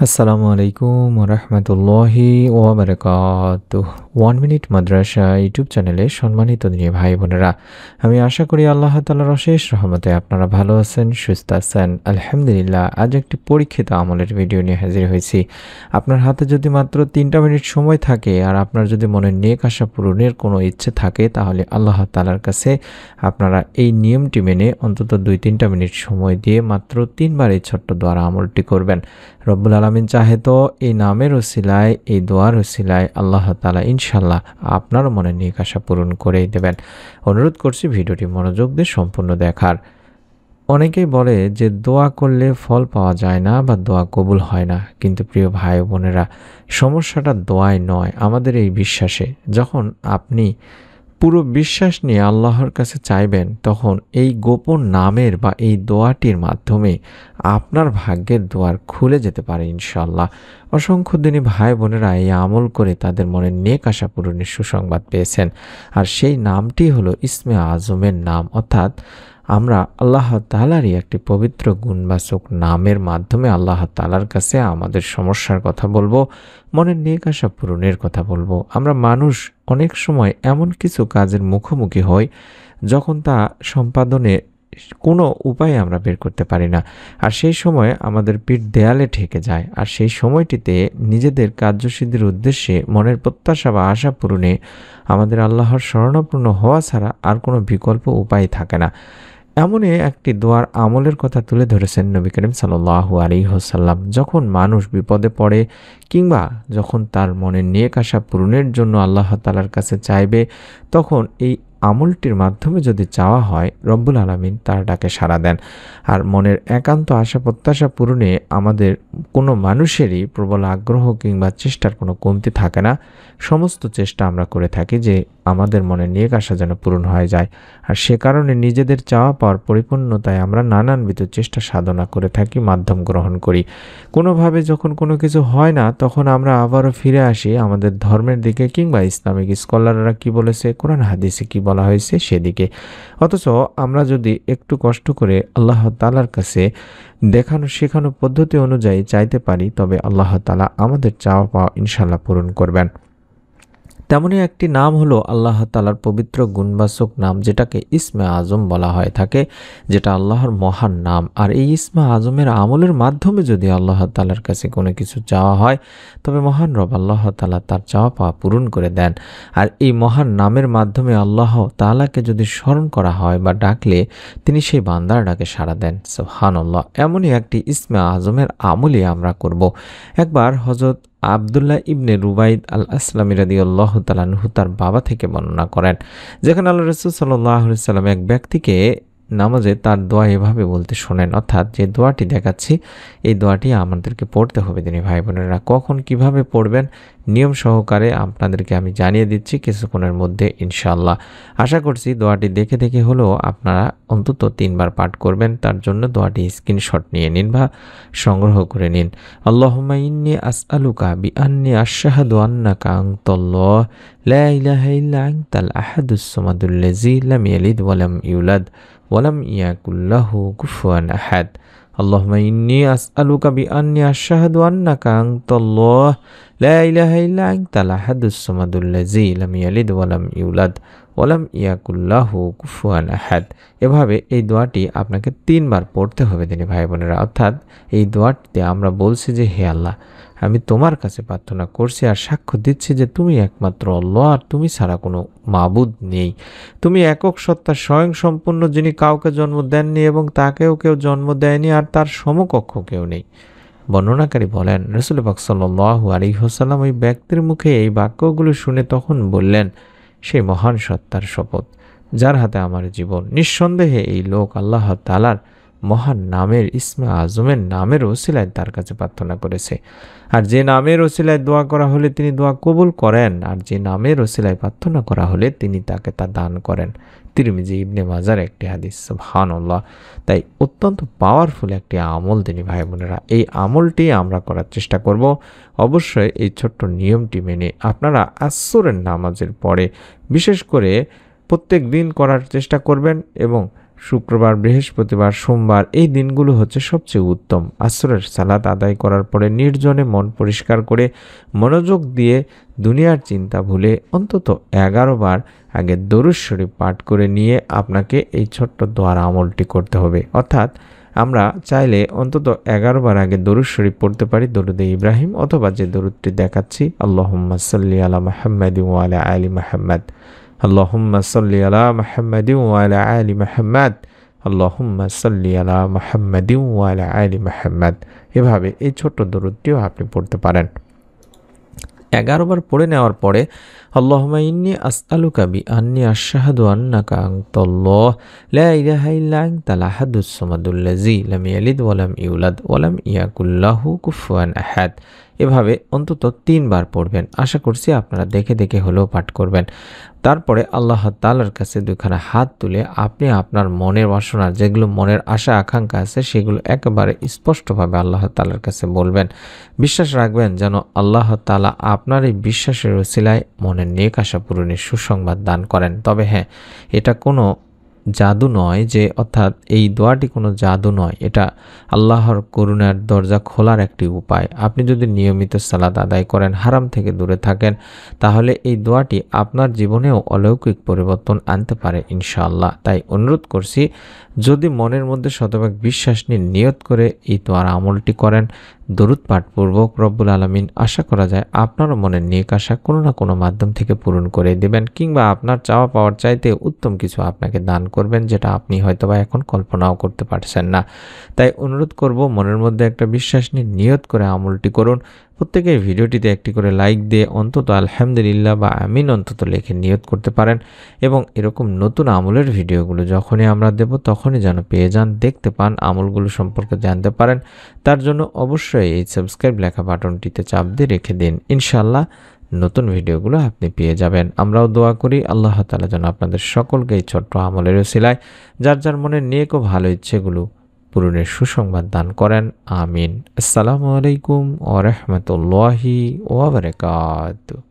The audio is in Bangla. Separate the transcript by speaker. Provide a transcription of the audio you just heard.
Speaker 1: আসসালামু আলাইকুম রহমতুল্লাহি ওবরাকাতুহ। 1 মিনিট মাদ্রাসা ইউটিউব চ্যানেলে সম্মানিত দিনী ভাই বোনেরা, আমি আশা করি আল্লাহ তাআলার অশেষ রহমতে আপনারা ভালো আছেন, সুস্থ আছেন। আলহামদুলিল্লাহ, আজ একটি পরীক্ষিত আমলের ভিডিও নিয়ে হাজির হয়েছি। আপনার হাতে যদি মাত্র 3টা মিনিট সময় থাকে আর আপনার যদি মনে নেক আশা পূরণের কোনো ইচ্ছে থাকে, তাহলে আল্লাহ তাআলার কাছে আপনারা এই নিয়মটি মেনে অন্তত 2-3টা মিনিট সময় দিয়ে মাত্র 3বার এই ছোট্ট দোয়ার আমলটি করবেন। রব্বুল আলামিন চাহে তো এই নামের ওসিলায়, এই দোয়ার ওসিলায় আল্লাহ তাআলা ইনশাল্লাহ আপনার মনে নেক আশা পূরণ করেই দেবেন। অনুরোধ করছি ভিডিওটি মনোযোগ দিয়ে সম্পূর্ণ দেখার। অনেকেই বলে যে দোয়া করলে ফল পাওয়া যায় না বা দোয়া কবুল হয় না, কিন্তু প্রিয় ভাই বোনেরা, সমস্যাটা দোয়ায় নয়, আমাদের এই বিশ্বাসে। যখন আপনি পুরো বিশ্বাস নিয়ে আল্লাহর কাছে চাইবেন, তখন এই গোপন নামের বা এই দোয়াটির মাধ্যমে আপনার ভাগ্যের দুয়ার খুলে যেতে পারে ইনশাআল্লাহ। অসংখ্য দিনী ভাই বোনেরা এই আমল করে তাদের মনে নেক আশা পূরণের সুসংবাদ পেয়েছেন। আর সেই নামটি হলো ইসমে আজমের নাম, অর্থাৎ আমরা আল্লাহ তাআলারই একটি পবিত্র গুণবাচক নামের মাধ্যমে আল্লাহ তাআলার কাছে আমাদের সমস্যার কথা বলবো, মনের নেক আশা পূরণের কথা বলবো। আমরা মানুষ অনেক সময় এমন কিছু কাজের মুখোমুখি হই যখন তা সম্পাদনে কোনো উপায় আমরা বের করতে পারি না, আর সেই সময় আমাদের পিঠ দেয়ালে ঠেকে যায়। আর সেই সময়টিতে নিজেদের কার্যসিদ্ধির উদ্দেশ্যে মনের প্রত্যাশা বা আশা পূরণে আমাদের আল্লাহর শরণাপন্ন হওয়া ছাড়া আর কোনো বিকল্প উপায় থাকে না। এমনই একটি দোয়ার আমলের কথা তুলে ধরেছেন নবী করিম সাল্লাল্লাহু আলাইহি ওয়াসাল্লাম। যখন মানুষ বিপদে পড়ে কিংবা যখন তার মনে নেক আশা পূরণের জন্য আল্লাহ তাআলার কাছে চাইবে, তখন এই আমলটির মাধ্যমে যদি চাওয়া হয়, রব্বুল আলামিন তার ডাকে সাড়া দেন। আর মনের একান্ত আশা প্রত্যাশা পূরণে আমাদের কোনো মানুষেরই প্রবল আগ্রহ কিংবা চেষ্টার কোনো কমতি থাকে না। সমস্ত চেষ্টা আমরা করে থাকি যে আমাদের মনে নেক আশা যেন পূরণ হয়ে যায়। আর সে কারণে নিজেদের চাওয়া পাওয়ার পরিপূর্ণতায় আমরা নানানবিধ চেষ্টা সাধনা করে থাকি, মাধ্যম গ্রহণ করি। কোনোভাবে যখন কোনো কিছু হয় না, তখন আমরা আবারও ফিরে আসি আমাদের ধর্মের দিকে কিংবা ইসলামিক স্কলাররা কি বলেছে, কোরআন হাদিসে কি বলা হয়েছে সেদিকে। অথচ আমরা যদি একটু কষ্ট করে আল্লাহ তাআলার কাছে দেখানো শেখানো পদ্ধতি অনুযায়ী চাইতে পারি, তবে আল্লাহ তাআলা আমাদের চাওয়া পাওয়া ইনশাআল্লাহ পূরণ করবেন। তেমনই একটি নাম হলো আল্লাহ তাআলার পবিত্র গুণবাচক নাম, যেটাকে ইসমে আজম বলা হয়ে থাকে, যেটা আল্লাহর মহান নাম। আর এই ইসমে আজমের আমলের মাধ্যমে যদি আল্লাহ তাআলার কাছে কোনো কিছু চাওয়া হয়, তবে মহান রব আল্লাহ তাআলা তার চাওয়া পাওয়া পূরণ করে দেন। আর এই মহান নামের মাধ্যমে আল্লাহ তাআলাকে যদি স্মরণ করা হয় বা ডাকলে, তিনি সেই বান্দার ডাকে সাড়া দেন। সুবহানাল্লাহ, এমনই একটি ইসমে আজমের আমলই আমরা করব। একবার হযরত আব্দুল্লাহ ইবনে রুবাইদ আল আসলামী রাদিয়াল্লাহু তাআলা আনহু তার বাবা থেকে বর্ণনা করেন, যেখানে আল্লাহ রাসূল সাল্লাল্লাহু আলাইহি সাল্লাম এক ব্যক্তিকে নামাজে তার দোয়া এভাবে বলতে শোনেন। অর্থাৎ যে দোয়াটি দেখাচ্ছি, এই দোয়াটি আমাদেরকে পড়তে হবে দিনী ভাই বোনেরা। কখন কিভাবে পড়বেন নিয়ম সহকারে আপনাদেরকে আমি জানিয়ে দিচ্ছি কিছুক্ষণের মধ্যে ইনশাআল্লাহ। আশা করছি দোয়াটি দেখে দেখে হলেও আপনারা অন্তত 3বার পাঠ করবেন। তার জন্য দোয়াটি স্ক্রিনশট নিয়ে নিন বা সংগ্রহ করে নিন। আল্লাহুম্মা ইন্নী আসআলুকা বিআন্নী আশহাদু আন্নাকা আনতাল্লাহ লা ইলাহা ইল্লা আনতাল আহাদুস সামাদুল্লাযী লাম ইয়ালিদ ওয়া লাম ইউলাদ ওয়া লাম ইয়াকুল লাহু কুফুয়ান আহাদ। আল্লাহুম্মা ইন্নী আসআলুকা বিআন্নী আশহাদু আন্নাকা আনতাল্লাহ লা ইলাহা ইল্লা আনতাল আহাদুস সামাদুল্লাযী লাম ইয়ালিদ ওয়া লাম ইউলাদ ওয়া লাম ইয়াকুল লাহু কুফুয়ান আহাদ। এভাবে এই দোয়াটি আপনাকে 3বার পড়তে হবে দিনী ভাই বোনেরা। অর্থাৎ এই দোয়াটিতে আমরা বলছি যে, হে আল্লাহ, আমি তোমার কাছে প্রার্থনা করছি আর সাক্ষ্য দিচ্ছি যে তুমি একমাত্র আল্লাহ, আর তুমি ছাড়া কোনো মাবুদ নেই। তুমি একক সত্তা, স্বয়ং সম্পূর্ণ, যিনি কাউকে জন্ম দেননি এবং তাকেও কেউ জন্ম দেয়নি, আর তার সমকক্ষ কেউ নেই। বর্ণনাকারী বলেন, রাসূল পাক সাল্লাল্লাহু আলাইহি ওয়াসাল্লাম ওই ব্যক্তির মুখে এই বাক্যগুলো শুনে তখন বললেন, সেই মহান সত্তার শপথ যার হাতে আমার জীবন, নিঃসন্দেহে এই লোক আল্লাহ তাআলার মহান নামের ইসমে আজমের নামের ওসিলায় তার কাছে প্রার্থনা করেছে। আর যে নামের ওসিলায় দোয়া করা হলে তিনি দোয়া কবুল করেন, আর যে নামের ওসিলায় প্রার্থনা করা হলে তিনি তাকে তা দান করেন। তিরমিজি ইবনে মাজার একটি হাদিস। সুবহানাল্লাহ। তাই অত্যন্ত পাওয়ারফুল একটি আমল দিনী ভাই বোনেরা, এই আমলটি আমরা করার চেষ্টা করব। অবশ্যই এই ছোট্ট নিয়মটি মেনে আপনারা আসরের নামাজের পরে বিশেষ করে প্রত্যেক দিন করার চেষ্টা করবেন, এবং শুক্রবার, বৃহস্পতিবার, সোমবার এই দিনগুলো হচ্ছে সবচেয়ে উত্তম। আসরের সালাত আদায় করার পরে নির্জনে মন পরিষ্কার করে মনোযোগ দিয়ে দুনিয়ার চিন্তা ভুলে অন্তত 11 বার আগে দরুদ শরীফ পাঠ করে নিয়ে আপনাকে এই ছোট্ট দোয়ার আমলটি করতে হবে। অর্থাৎ আমরা চাইলে অন্তত 11 বার আগে দরুদ শরীফ পড়তে পারি, দরুদে ইব্রাহিম, অথবা যে দরুদটি দেখাচ্ছি, আল্লাহুম্মা সাল্লি আলা মুহাম্মাদিন ওয়া আলা আলি মুহাম্মাদ, আল্লাহুম্মা সাল্লি আলা মুহাম্মাদিন ওয়া আলা আলি মুহাম্মাদ, আল্লাহুম্মা সাল্লি আলা মুহাম্মাদিন ওয়া আলা আলি মুহাম্মাদ। এভাবে এই ছোট্ট দরুদটিও আপনি পড়তে পারেন। 11 বার পড়ে নেওয়ার পরে আল্লাহুম্মা ইন্নী আসআলুকা বিআন্নী আশহাদু আন্নাকা আনতাল্লাহ লা ইলাহা ইল্লা আনতাল আহাদুস সামাদুল্লাযী লাম ইয়ালিদ ওয়া লাম ইউলাদ ওয়া লাম ইয়াকুল লাহু কুফুয়ান আহাদ। এভাবে অন্তত 3 বার পড়বেন। আশা করছি আপনারা দেখে দেখে হলেও পাঠ করবেন। তারপরে আল্লাহ তাআলার কাছে দুইখানা হাত তুলে আপনি আপনার মনের বাসনা, যেগুলো মনের আশা আকাঙ্ক্ষা আছে, সেগুলো একেবারে স্পষ্টভাবে আল্লাহ তাআলার কাছে বলবেন। বিশ্বাস রাখবেন যেন আল্লাহ তাআলা আপনার এই বিশ্বাসের ওসিলায় মনের নেক আশা পূরণের সুসংবাদ দান করেন। তবে হ্যাঁ, এটা কোনো জাদু নয়, যে অর্থাৎ এই দোয়াটি কোনো জাদু নয়, এটা আল্লাহর করুণার দরজা খোলার একটি উপায়। আপনি যদি নিয়মিত সালাত আদায় করেন, হারাম থেকে দূরে থাকেন, তাহলে এই দোয়াটি আপনার জীবনেও অলৌকিক পরিবর্তন আনতে পারে ইনশাআল্লাহ। তাই অনুরোধ করছি, যদি মনের মধ্যে শতভাগ বিশ্বাস নিয়ে নিয়ত করে এই দোয়ার আমলটি করেন, দরুদ পাঠপূর্বক, রব্বুল আলামিন আশা করা যায় আপনারও মনের নেক আশা কোনো না কোনো মাধ্যম থেকে পূরণ করে দেবেন, কিংবা আপনার চাওয়া পাওয়ার চাইতে উত্তম কিছু আপনাকে দান করবেন, যেটা আপনি হয়তোবা এখন কল্পনাও করতে পারছেন না। তাই অনুরোধ করব, মনের মধ্যে একটা বিশ্বাস নিয়ে নিয়ত করে আমলটি করুন। প্রত্যেকের ভিডিওটিতে একটি করে লাইক দিয়ে অন্তত আলহামদুলিল্লাহ বা আমিন অন্তত লিখে নিয়ত করতে পারেন, এবং এরকম নতুন আমলের ভিডিওগুলো যখনই আমরা দেব তখনই যেন পেয়ে যান, দেখতে পান, আমলগুলো সম্পর্কে জানতে পারেন। তার জন্য অবশ্যই এই সাবস্ক্রাইব লেখা বাটনটিতে চাপ দিয়ে রেখে দিন। ইনশাআল্লাহ নতুন ভিডিওগুলো আপনি পেয়ে যাবেন। আমরাও দোয়া করি আল্লাহ তাআলা যেন আপনাদের সকলকে এই ছোট্ট আমলের ওসিলায় যার যার মনে নেক ও ভালো ইচ্ছেগুলো পূরণের সুসংবাদ দান করেন। আমিন। আসসালামু আলাইকুম ওয়া রাহমাতুল্লাহি ওয়া বারাকাতুহু।